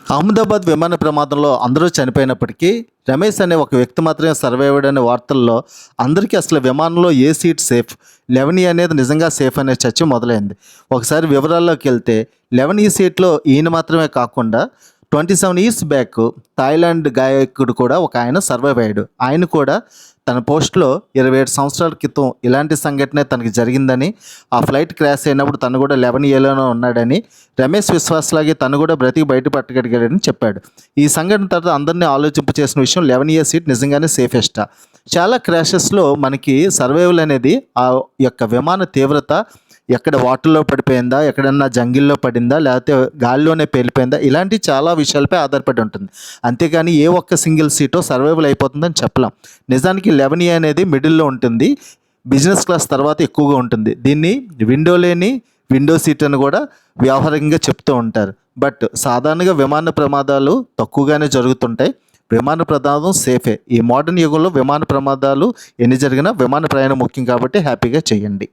అహ్మదాబాద్ విమాన ప్రమాదంలో అందరూ చనిపోయినప్పటికీ రమేష్ అనే ఒక వ్యక్తి మాత్రమే సర్వైవ్డ్ అనే వార్తల్లో అందరికీ అసలు విమానంలో ఏ సీట్ సేఫ్ 11E అనేది నిజంగా సేఫ్ అనే చర్చ మొదలైంది. ఒకసారి వివరాల్లోకి వెళ్తే 11E సీట్లో ఈయన మాత్రమే కాకుండా 27 ఇయర్స్ బ్యాక్ థాయిలాండ్ గాయకుడు కూడా ఒక ఆయన సర్వైవ్ అయ్యాడు. ఆయన కూడా తన పోస్ట్లో 27 సంవత్సరాల క్రితం ఇలాంటి సంఘటనే తనకి జరిగిందని, ఆ ఫ్లైట్ క్రాష్ అయినప్పుడు తను కూడా 11Aలోనే ఉన్నాడని, రమేష్ విశ్వాస్ లాగే తను కూడా బ్రతికి బయటపట్టగలిగాడని చెప్పాడు. ఈ సంఘటన తర్వాత అందరినీ ఆలోచింపచేసిన విషయం 11A సీట్ నిజంగానే సేఫెస్టా. చాలా క్రాషెస్లో మనకి సర్వైవల్ అనేది ఆ యొక్క విమాన తీవ్రత ఎక్కడ వాటర్లో పడిపోయిందా, ఎక్కడన్నా జంగిల్లో పడిందా, లేకపోతే గాలిలోనే పేలిపోయిందా, ఇలాంటి చాలా విషయాలపై ఆధారపడి ఉంటుంది. అంతేగాని ఏ ఒక్క సింగిల్ సీటో సర్వైవల్ అయిపోతుందని చెప్పలేం. నిజానికి 11E అనేది మిడిల్లో ఉంటుంది, బిజినెస్ క్లాస్ తర్వాత ఎక్కువగా ఉంటుంది. దీన్ని విండో సీట్ అని కూడా వ్యావహారికంగా చెప్తూ ఉంటారు. బట్ సాధారణంగా విమాన ప్రమాదాలు తక్కువగానే జరుగుతుంటాయి. విమాన ప్రమాదం సేఫే. ఈ మోడర్న్ యుగంలో విమాన ప్రమాదాలు ఎన్ని జరిగినా విమాన ప్రయాణం ముఖ్యం కాబట్టి హ్యాపీగా చేయండి.